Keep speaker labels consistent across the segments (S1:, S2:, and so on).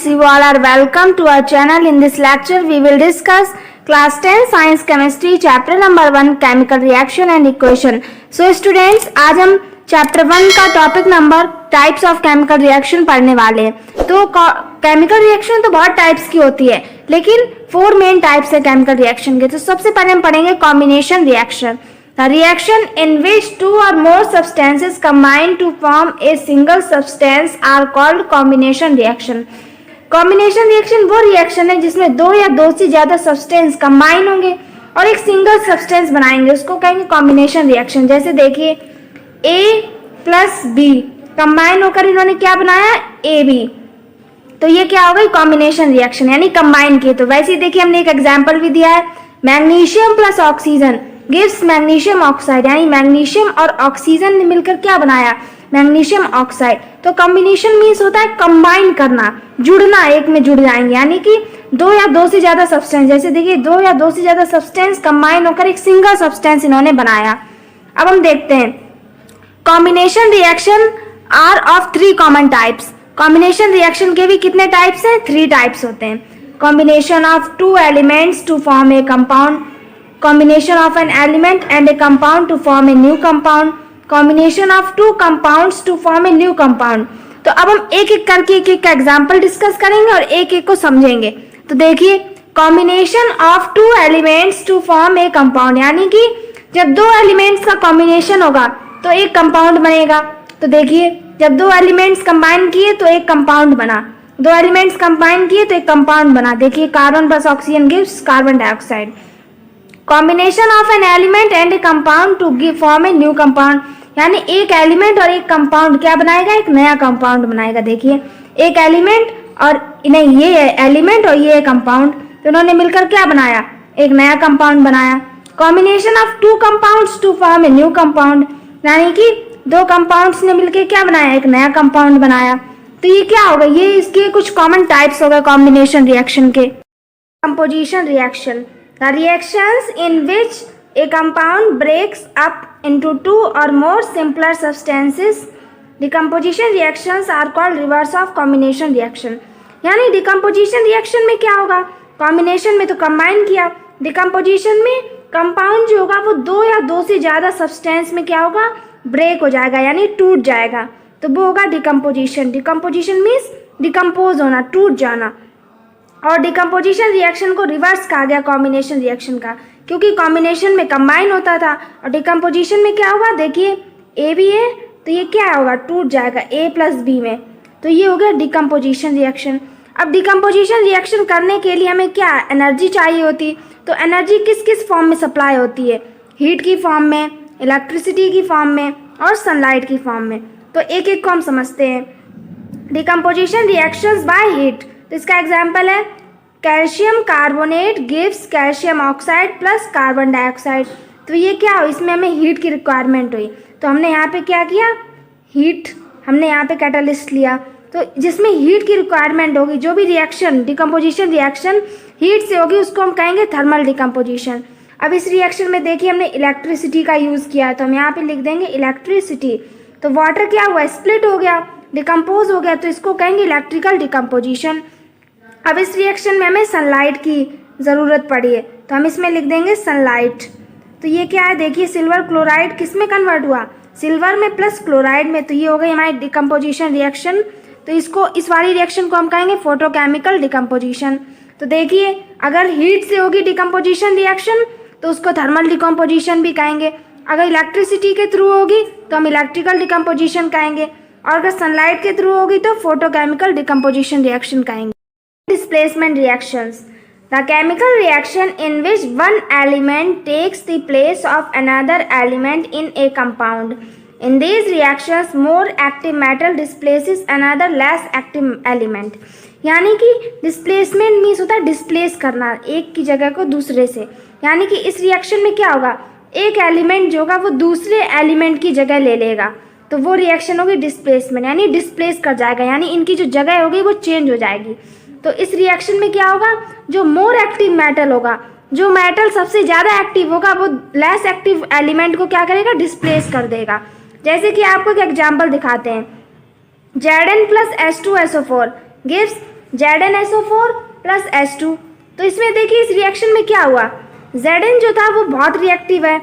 S1: You all are welcome to our channel. In this lecture, we will discuss class 10 science chemistry chapter number 1 chemical reaction and equation. So students, आज हम chapter 1 का topic number types of chemical reaction पढ़ने वाले हैं। तो chemical reaction तो बहुत types की होती है, लेकिन 4 मेन टाइप्स है केमिकल रिएक्शन के। तो सबसे पहले हम पढ़ेंगे combination reaction. The reaction in which two or more substances combine to form a single substance are called combination reaction. Combination reaction वो रिएक्शन है जिसमें दो या दो से ज्यादा सब्सटेंस कंबाइन होंगे और एक सिंगल सब्सटेंस बनाएंगे, उसको कहेंगे कॉम्बिनेशन रिएक्शन। जैसे देखिए A प्लस बी कंबाइन होकर इन्होंने क्या बनाया, AB, तो ये क्या हो गई कॉम्बिनेशन रिएक्शन, यानी कंबाइन किए। तो वैसे ही देखिए हमने एक एग्जाम्पल भी दिया है, magnesium plus oxygen gives magnesium oxide, यानी मैग्नीशियम और ऑक्सीजन ने मिलकर क्या बनाया, मैग्नीशियम ऑक्साइड। तो कॉम्बिनेशन मीन्स होता है कंबाइन करना, जुड़ना, एक में जुड़ जाएंगे, यानी कि दो या दो से ज्यादा सब्सटेंस। जैसे देखिए दो या दो से ज्यादा सब्सटेंस कंबाइन होकर एक सिंगल सब्सटेंस इन्होंने बनाया। अब हम देखते हैं combination reaction are of 3 common types. Combination reaction के भी कितने टाइप्स हैं, 3 टाइप्स होते हैं। Combination of 2 elements to form a compound, combination of an element and a compound to form a new compound, combination of 2 compounds to form a new compound। तो अब हम एक एक करके एक एक का एग्जाम्पल डिस्कस करेंगे और एक एक को समझेंगे। तो देखिए combination of 2 elements to form a compound, यानी कि जब 2 एलिमेंट्स का कॉम्बिनेशन होगा तो एक कंपाउंड बनेगा। तो देखिए जब 2 एलिमेंट्स कंबाइन किए तो एक कंपाउंड बना, 2 एलिमेंट्स कंबाइन किए तो एक कंपाउंड बना। देखिए carbon plus oxygen gives carbon dioxide. Combination of an element and a compound to give form a new compound, यानी एक एलिमेंट और एक कंपाउंड क्या बनाएगा, एक नया कंपाउंड बनाएगा। देखिए एक एलिमेंट और नहीं, ये एलिमेंट और ये कंपाउंड, तो उन्होंने मिलकर क्या बनाया, एक नया कंपाउंड बनाया। Combination of 2 compounds to form a new compound, यानी कि 2 कंपाउंड्स ने मिलकर क्या बनाया, एक नया कंपाउंड बनाया। तो ये क्या होगा, ये इसके कुछ कॉमन टाइप्स हो गए कॉम्बिनेशन रिएक्शन के। Composition reaction, the reactions in which a compound breaks up into 2 or more simpler substances, decomposition reactions are called reverse of combination reaction। यानी decomposition reaction में क्या होगा, combination में तो combine किया, decomposition में compound जो होगा वो 2 या 2 से ज़्यादा substance में क्या होगा, break हो जाएगा, यानी टूट जाएगा, तो वो होगा decomposition। decomposition means decompose होना, टूट जाना। और डिकम्पोजिशन रिएक्शन को रिवर्स कहा गया कॉम्बिनेशन रिएक्शन का, क्योंकि कॉम्बिनेशन में कंबाइन होता था और डिकम्पोजिशन में क्या होगा, देखिए ए भी है तो ये क्या होगा, टूट जाएगा ए प्लस बी में, तो ये हो गया डिकम्पोजिशन रिएक्शन। अब डिकम्पोजिशन रिएक्शन करने के लिए हमें क्या एनर्जी चाहिए होती, तो एनर्जी किस किस फॉर्म में सप्लाई होती है, हीट की फॉर्म में, इलेक्ट्रिसिटी की फॉर्म में और सनलाइट की फॉर्म में। तो एक एक को हम समझते हैं। डिकम्पोजिशन रिएक्शंस बाय हीट, तो इसका एग्जाम्पल है calcium carbonate gives calcium oxide plus carbon dioxide. तो ये क्या हो, इसमें हमें हीट की रिक्वायरमेंट हुई, तो हमने यहाँ पे क्या किया, हीट, हमने यहाँ पे कैटालिस्ट लिया। तो जिसमें हीट की रिक्वायरमेंट होगी, जो भी रिएक्शन डिकम्पोजिशन रिएक्शन हीट से होगी उसको हम कहेंगे थर्मल डिकम्पोजिशन। अब इस रिएक्शन में देखिए हमने इलेक्ट्रिसिटी का यूज़ किया है, तो हम यहाँ पे लिख देंगे इलेक्ट्रिसिटी। तो वाटर क्या हुआ, स्प्लिट हो गया, डिकम्पोज हो गया, तो इसको कहेंगे इलेक्ट्रिकल डिकम्पोजिशन। अब इस रिएक्शन में हमें सनलाइट की ज़रूरत पड़ी है, तो हम इसमें लिख देंगे सनलाइट। तो ये क्या है, देखिए सिल्वर क्लोराइड किस में कन्वर्ट हुआ, सिल्वर में प्लस क्लोराइड में, तो ये हो गई हमारी डिकम्पोजिशन रिएक्शन। तो इसको, इस वाली रिएक्शन को हम कहेंगे फोटोकेमिकल डिकम्पोजिशन। तो देखिए अगर हीट से होगी डिकम्पोजिशन रिएक्शन तो उसको थर्मल डिकम्पोजिशन भी कहेंगे, अगर इलेक्ट्रिसिटी के थ्रू होगी तो हम इलेक्ट्रिकल डिकम्पोजिशन कहेंगे, और अगर सनलाइट के थ्रू होगी तो फोटोकेमिकल डिकम्पोजिशन रिएक्शन कहेंगे। Displacement reactions, the chemical reaction in which one element takes the place of another element in a compound. In these reactions, more active metal displaces another less active element। यानी कि displacement means होता है displace करना एक की जगह को दूसरे से, यानी कि इस रिएक्शन में क्या होगा, एक एलिमेंट जो होगा वो दूसरे एलिमेंट की जगह ले लेगा, तो वो रिएक्शन होगी डिस्प्लेसमेंट, यानी डिस्प्लेस कर जाएगा, यानी इनकी जो जगह होगी वो चेंज हो जाएगी। तो इस रिएक्शन में क्या होगा, जो मोर एक्टिव मेटल होगा, जो मेटल सबसे ज़्यादा एक्टिव होगा वो लेस एक्टिव एलिमेंट को क्या करेगा, डिस्प्लेस कर देगा। जैसे कि आपको एक एग्जांपल दिखाते हैं, Zn plus H2SO4 gives ZnSO4 plus H2। तो इसमें देखिए इस रिएक्शन में क्या हुआ, Zn जो था वो बहुत रिएक्टिव है,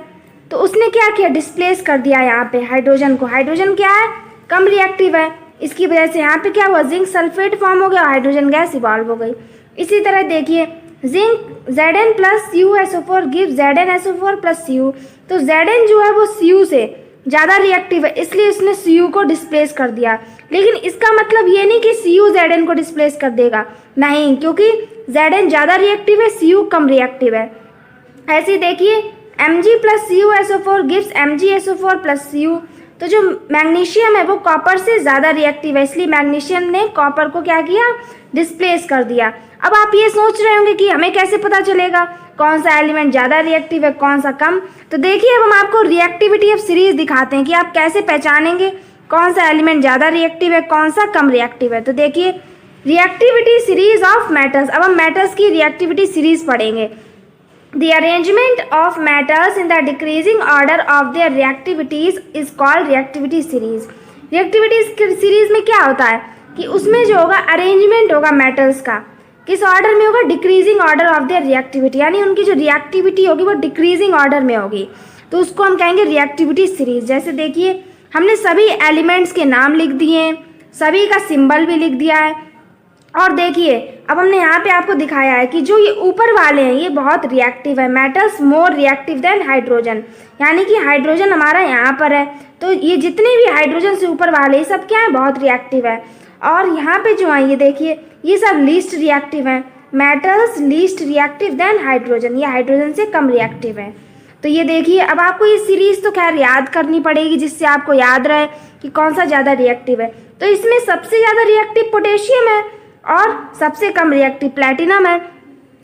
S1: तो उसने क्या किया, डिस्प्लेस कर दिया यहाँ पे हाइड्रोजन को। हाइड्रोजन क्या है, कम रिएक्टिव है, इसकी वजह से यहाँ पे क्या हुआ, जिंक सल्फेट फॉर्म हो गया, हाइड्रोजन गैस इवॉल्व हो गई। इसी तरह देखिए zinc Zn plus CuSO4 give ZnSO4 plus Cu। तो Zn जो है वो Cu से ज़्यादा रिएक्टिव है, इसलिए उसने Cu को डिस्प्लेस कर दिया। लेकिन इसका मतलब ये नहीं कि Cu Zn को डिस्प्लेस कर देगा, नहीं, क्योंकि Zn ज़्यादा रिएक्टिव है, Cu कम रिएक्टिव है। ऐसे ही देखिए Mg plus CuSO4 gives MgSO4 plus Cu। तो जो मैग्नीशियम है वो कॉपर से ज़्यादा रिएक्टिव है, इसलिए मैग्नीशियम ने कॉपर को क्या किया, डिस्प्लेस कर दिया। अब आप ये सोच रहे होंगे कि हमें कैसे पता चलेगा कौन सा एलिमेंट ज़्यादा रिएक्टिव है, कौन सा कम। तो देखिए अब हम आपको रिएक्टिविटी ऑफ सीरीज दिखाते हैं कि आप कैसे पहचानेंगे कौन सा एलिमेंट ज़्यादा रिएक्टिव है, कौन सा कम रिएक्टिव है। तो देखिए रिएक्टिविटी सीरीज ऑफ मेटल्स, अब हम मेटल्स की रिएक्टिविटी सीरीज पढ़ेंगे। The arrangement of metals in the decreasing order of their reactivities is called reactivity series। reactivity series में क्या होता है कि उसमें जो होगा अरेंजमेंट होगा मेटल्स का, किस ऑर्डर में होगा, decreasing order of their reactivity, यानी उनकी जो रिएक्टिविटी होगी वो डिक्रीजिंग ऑर्डर में होगी, तो उसको हम कहेंगे रिएक्टिविटी सीरीज। जैसे देखिए हमने सभी एलिमेंट्स के नाम लिख दिए हैं, सभी का सिंबल भी लिख दिया है, और देखिए अब हमने यहाँ पे आपको दिखाया है कि जो ये ऊपर वाले हैं ये बहुत रिएक्टिव है, metals more reactive than hydrogen, यानी कि हाइड्रोजन हमारा यहाँ पर है, तो ये जितने भी हाइड्रोजन से ऊपर वाले ये सब क्या है, बहुत रिएक्टिव है। और यहाँ पे जो है ये देखिए ये सब लीस्ट रिएक्टिव हैं, metals least reactive than hydrogen, ये हाइड्रोजन से कम रिएक्टिव है। तो ये देखिए अब आपको ये सीरीज तो खैर याद करनी पड़ेगी जिससे आपको याद रहे कि कौन सा ज़्यादा रिएक्टिव है। तो इसमें सबसे ज़्यादा रिएक्टिव पोटेशियम है और सबसे कम रिएक्टिव प्लैटिनम है।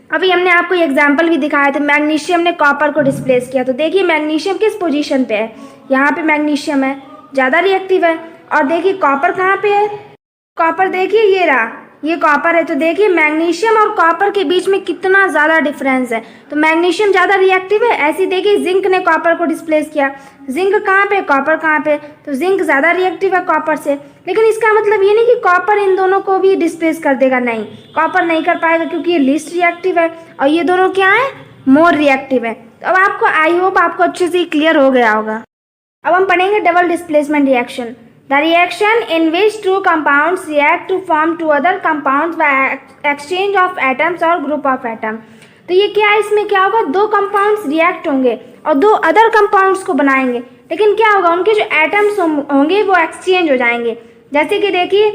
S1: अभी हमने आपको एग्जाम्पल भी दिखाया था, मैग्नीशियम ने कॉपर को डिस्प्लेस किया। तो देखिए मैग्नीशियम किस पोजीशन पे है, यहाँ पे मैग्नीशियम है, ज़्यादा रिएक्टिव है, और देखिए कॉपर कहाँ पे है, कॉपर देखिए ये रहा, ये कॉपर है। तो देखिए मैग्नीशियम और कॉपर के बीच में कितना ज़्यादा डिफरेंस है, तो मैग्नीशियम ज़्यादा रिएक्टिव है। ऐसे देखिए जिंक ने कॉपर को डिस्प्लेस किया, जिंक कहाँ पे, कॉपर कहाँ पे, तो जिंक ज़्यादा रिएक्टिव है कॉपर से। लेकिन इसका मतलब ये नहीं कि कॉपर इन दोनों को भी डिस्प्लेस कर देगा, नहीं, कॉपर नहीं कर पाएगा क्योंकि ये लीस्ट रिएक्टिव है और ये दोनों क्या है, मोर रिएक्टिव है। तो अब आपको आई होप आपको अच्छे से क्लियर हो गया होगा। अब हम पढ़ेंगे double displacement reaction. The reaction in which two compounds react to form two other compounds by exchange of atoms or group of atom। तो ये क्या है, इसमें क्या होगा, दो कंपाउंड्स रिएक्ट होंगे और दो अदर कंपाउंड्स को बनाएंगे, लेकिन क्या होगा, उनके जो एटम्स होंगे वो एक्सचेंज हो जाएंगे। जैसे कि देखिए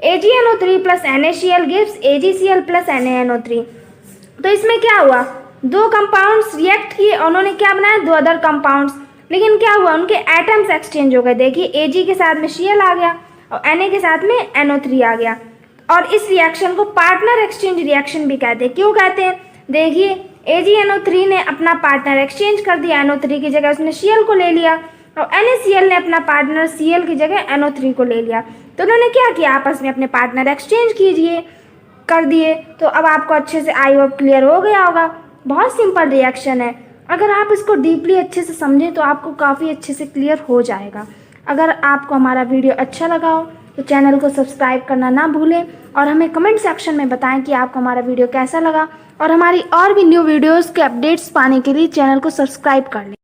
S1: AgNO3 plus NaCl gives AgCl plus NaNO3। तो इसमें क्या हुआ, दो कंपाउंड्स रिएक्ट किए, उन्होंने क्या बनाया, दो अदर कंपाउंड्स, लेकिन क्या हुआ, उनके एटम्स एक्सचेंज हो गए। देखिए Ag के साथ में Cl आ गया और Na के साथ में NO3 आ गया, और इस रिएक्शन को पार्टनर एक्सचेंज रिएक्शन भी कहते हैं। क्यों कहते हैं, देखिए AgNO3 ने अपना पार्टनर एक्सचेंज कर दिया, NO3 की जगह उसने Cl को ले लिया, और NaCl ने अपना पार्टनर Cl की जगह NO3 को ले लिया। तो उन्होंने क्या किया, आपस में अपने पार्टनर एक्सचेंज कर दिए। तो अब आपको अच्छे से आई होप क्लियर हो गया होगा। बहुत सिंपल रिएक्शन है, अगर आप इसको डीपली अच्छे से समझें तो आपको काफ़ी अच्छे से क्लियर हो जाएगा। अगर आपको हमारा वीडियो अच्छा लगा हो तो चैनल को सब्सक्राइब करना ना भूलें, और हमें कमेंट सेक्शन में बताएं कि आपको हमारा वीडियो कैसा लगा, और हमारी और भी न्यू वीडियोस के अपडेट्स पाने के लिए चैनल को सब्सक्राइब कर लें।